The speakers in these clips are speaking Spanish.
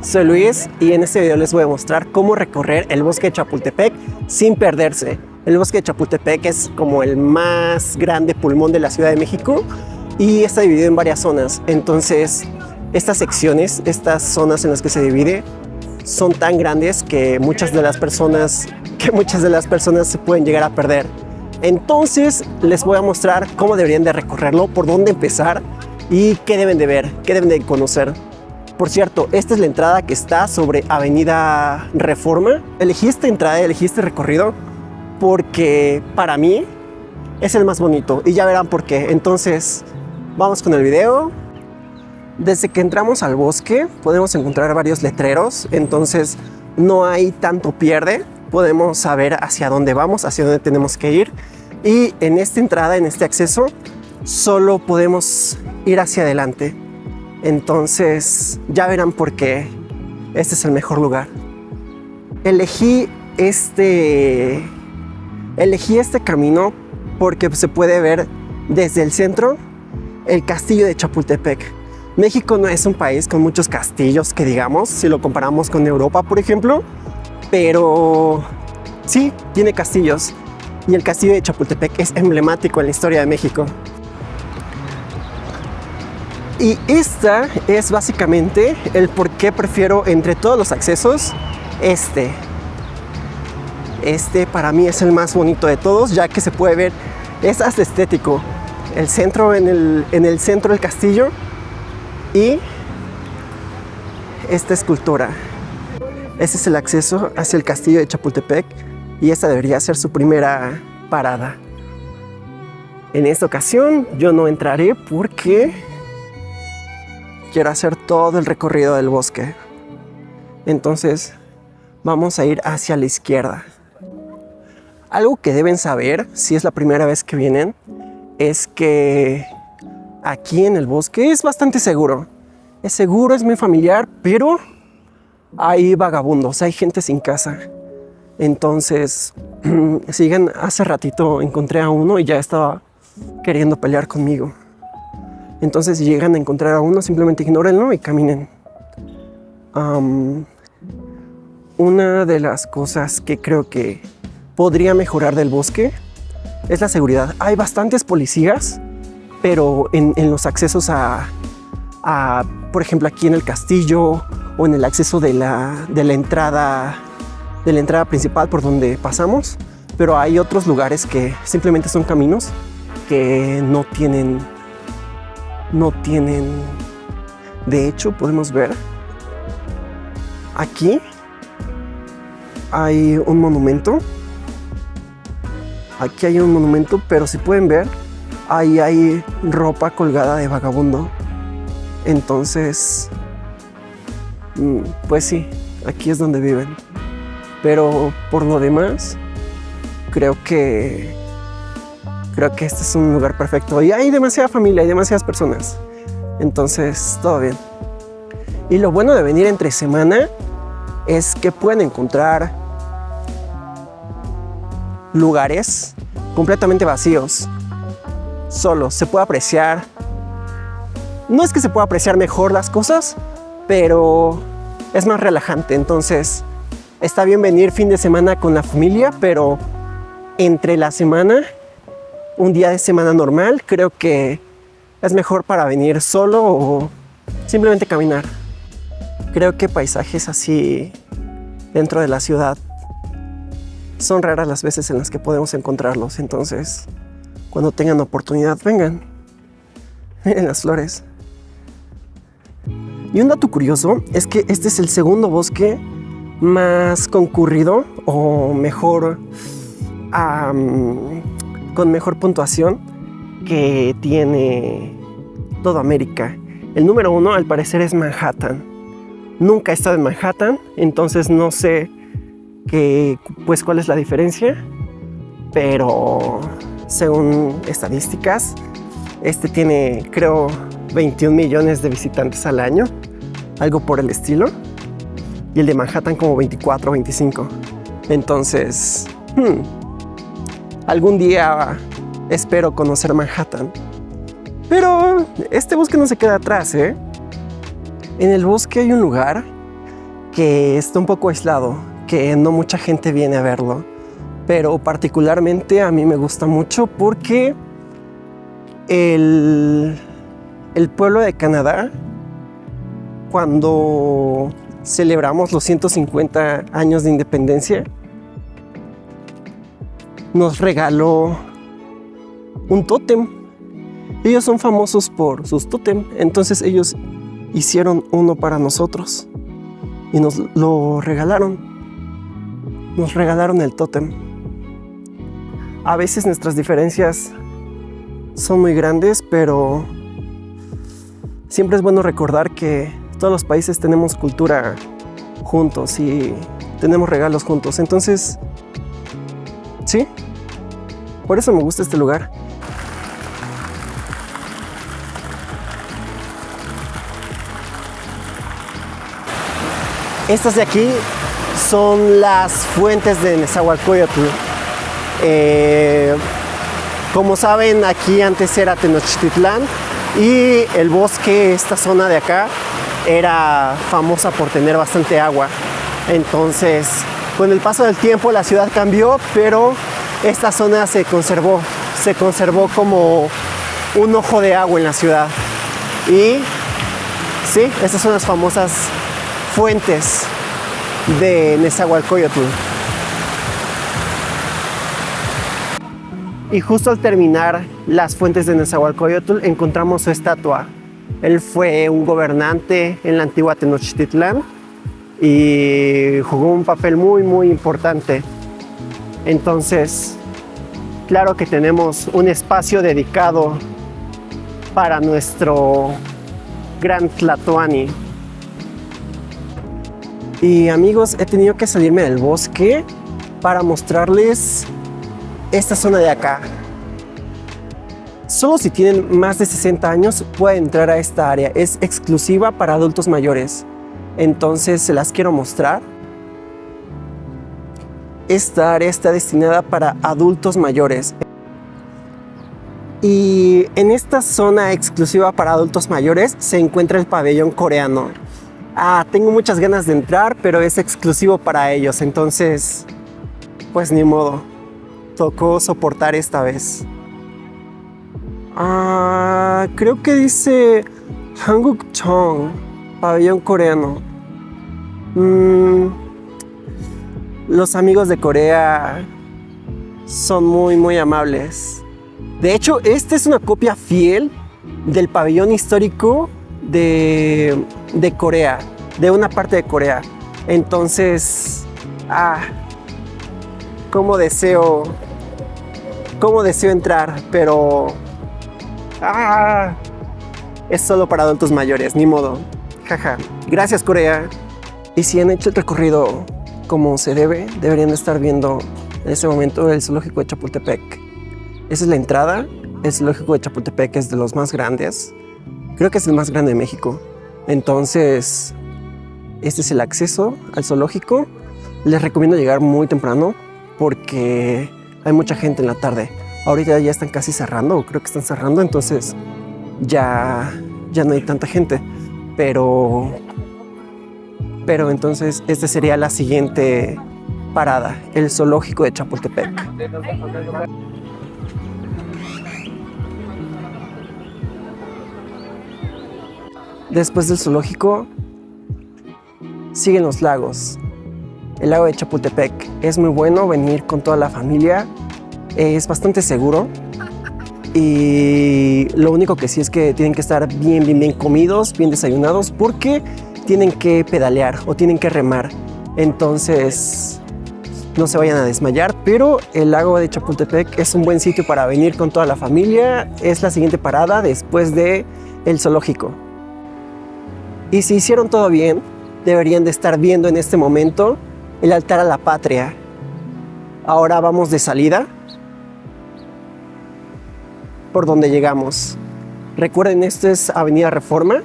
Soy Luis y en este video les voy a mostrar cómo recorrer el bosque de Chapultepec sin perderse. El bosque de Chapultepec es como el más grande pulmón de la Ciudad de México y está dividido en varias zonas. Entonces, estas secciones, estas zonas en las que se divide, son tan grandes que muchas de las personas se pueden llegar a perder. Entonces, les voy a mostrar cómo deberían de recorrerlo, por dónde empezar y qué deben de ver, qué deben de conocer. Por cierto, esta es la entrada que está sobre Avenida Reforma. Elegí esta entrada, elegí este recorrido porque para mí es el más bonito y ya verán por qué. Entonces, vamos con el video. Desde que entramos al bosque podemos encontrar varios letreros, entonces no hay tanto pierde. Podemos saber hacia dónde vamos, hacia dónde tenemos que ir. Y en esta entrada, en este acceso, solo podemos ir hacia adelante. Entonces ya verán por qué este es el mejor lugar. Elegí este camino porque se puede ver desde el centro el castillo de Chapultepec. México no es un país con muchos castillos que digamos, si lo comparamos con Europa, por ejemplo, pero sí, tiene castillos. Y el castillo de Chapultepec es emblemático en la historia de México. Y esta es básicamente el por qué prefiero entre todos los accesos este para mí es el más bonito de todos, ya que se puede ver, es hasta estético, el centro en el centro del castillo y esta escultura. Este es el acceso hacia el castillo de Chapultepec y esta debería ser su primera parada. En esta ocasión yo no entraré porque quiero hacer todo el recorrido del bosque. Entonces vamos a ir hacia la izquierda. Algo que deben saber si es la primera vez que vienen es que aquí en el bosque es bastante seguro. Es seguro, es muy familiar, pero hay vagabundos, hay gente sin casa. Entonces, hace ratito encontré a uno y ya estaba queriendo pelear conmigo. Entonces, si llegan a encontrar a uno, simplemente ignórenlo y caminen. Una de las cosas que creo que podría mejorar del bosque es la seguridad. Hay bastantes policías, pero en los accesos por ejemplo, aquí en el castillo o en el acceso de la entrada principal por donde pasamos, pero hay otros lugares que simplemente son caminos que no tienen. De hecho, podemos ver aquí hay un monumento. Aquí hay un monumento, pero si pueden ver, ahí hay ropa colgada de vagabundo. Entonces, pues sí, aquí es donde viven. Pero por lo demás, creo que este es un lugar perfecto. Y hay demasiada familia, hay demasiadas personas. Entonces, todo bien. Y lo bueno de venir entre semana es que pueden encontrar lugares completamente vacíos. Solo se puede apreciar. No es que se pueda apreciar mejor las cosas, pero es más relajante. Entonces, está bien venir fin de semana con la familia, pero entre la semana, un día de semana normal, creo que es mejor para venir solo o simplemente caminar. Creo que paisajes así dentro de la ciudad son raras las veces en las que podemos encontrarlos. Entonces, cuando tengan oportunidad, vengan. Miren las flores. Y un dato curioso es que este es el segundo bosque más concurrido o mejor, con mejor puntuación que tiene toda América. El número 1 al parecer es Manhattan. Nunca he estado en Manhattan, entonces no sé cuál es la diferencia, pero según estadísticas, este tiene, creo, 21 millones de visitantes al año, algo por el estilo, y el de Manhattan como 24 o 25. Entonces, algún día espero conocer Manhattan. Pero este bosque no se queda atrás, ¿eh? En el bosque hay un lugar que está un poco aislado, que no mucha gente viene a verlo, pero particularmente a mí me gusta mucho porque el pueblo de Canadá, cuando celebramos los 150 años de independencia, nos regaló un tótem. Ellos son famosos por sus tótem, entonces ellos hicieron uno para nosotros y nos lo regalaron. Nos regalaron el tótem. A veces nuestras diferencias son muy grandes, pero siempre es bueno recordar que todos los países tenemos cultura juntos y tenemos regalos juntos. Entonces, sí, por eso me gusta este lugar. Estas de aquí son las fuentes de Nezahualcóyotl. Como saben, aquí antes era Tenochtitlán y el bosque, esta zona de acá, era famosa por tener bastante agua. Entonces, con el paso del tiempo la ciudad cambió, pero esta zona se conservó como un ojo de agua en la ciudad. Y sí, estas son las famosas fuentes de Nezahualcóyotl. Y justo al terminar las fuentes de Nezahualcóyotl encontramos su estatua. Él fue un gobernante en la antigua Tenochtitlán y jugó un papel muy importante. Entonces, claro que tenemos un espacio dedicado para nuestro gran Tlatoani. Y amigos, he tenido que salirme del bosque para mostrarles esta zona de acá. Solo si tienen más de 60 años pueden entrar a esta área. Es exclusiva para adultos mayores. Entonces se las quiero mostrar. Esta área está destinada para adultos mayores. Y en esta zona exclusiva para adultos mayores se encuentra el pabellón coreano. Tengo muchas ganas de entrar, pero es exclusivo para ellos. Entonces, pues ni modo. Tocó soportar esta vez. Creo que dice Hangukcheong, pabellón coreano. Los amigos de Corea son muy amables. De hecho, esta es una copia fiel del pabellón histórico de Corea, de una parte de Corea. Entonces, cómo deseo entrar, pero es solo para adultos mayores, ni modo. Jaja. Gracias, Corea. Y si han hecho el recorrido como se debe, deberían de estar viendo en este momento el zoológico de Chapultepec. Esa es la entrada. El zoológico de Chapultepec es de los más grandes. Creo que es el más grande de México. Entonces, este es el acceso al zoológico. Les recomiendo llegar muy temprano porque hay mucha gente en la tarde. Ahorita ya están casi cerrando, o creo que están cerrando, entonces ya no hay tanta gente. Pero entonces esta sería la siguiente parada, el zoológico de Chapultepec. Después del zoológico siguen los lagos. El lago de Chapultepec es muy bueno venir con toda la familia. Es bastante seguro y lo único que sí es que tienen que estar bien comidos, bien desayunados, porque tienen que pedalear o tienen que remar. Entonces no se vayan a desmayar, pero el lago de Chapultepec es un buen sitio para venir con toda la familia. Es la siguiente parada después de el zoológico. Y si hicieron todo bien, deberían de estar viendo en este momento el altar a la patria. Ahora vamos de salida por donde llegamos. Recuerden, esto es Avenida Reforma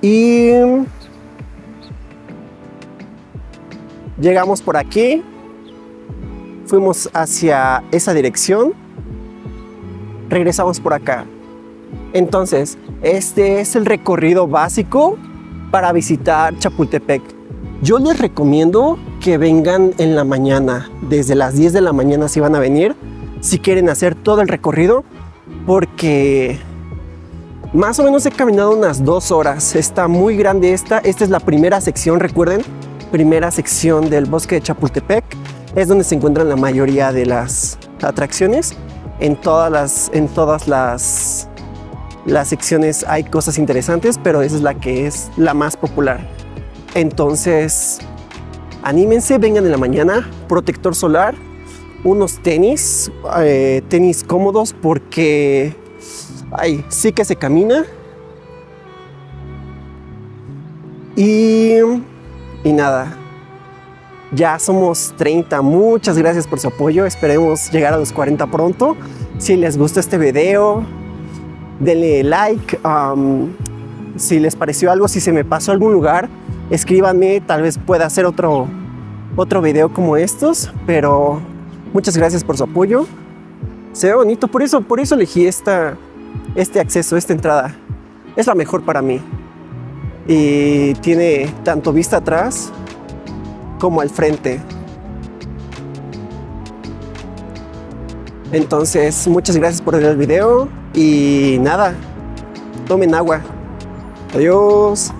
y llegamos por aquí, fuimos hacia esa dirección, regresamos por acá. Entonces, este es el recorrido básico para visitar Chapultepec. Yo les recomiendo que vengan en la mañana, desde las 10 de la mañana si van a venir, si quieren hacer todo el recorrido, porque más o menos he caminado unas 2 horas. Está muy grande esta es la primera sección, recuerden, primera sección del bosque de Chapultepec. Es donde se encuentran la mayoría de las atracciones. En todas las secciones hay cosas interesantes, pero esa es la que es la más popular. Entonces, anímense, vengan en la mañana, protector solar, unos tenis cómodos porque sí que se camina. Y nada, ya somos 30, muchas gracias por su apoyo, esperemos llegar a los 40 pronto. Si les gustó este video, denle like, si les pareció algo, si se me pasó algún lugar, escríbanme, tal vez pueda hacer otro video como estos, pero muchas gracias por su apoyo. Se ve bonito, por eso elegí este acceso, esta entrada. Es la mejor para mí. Y tiene tanto vista atrás como al frente. Entonces, muchas gracias por ver el video y nada, tomen agua. Adiós.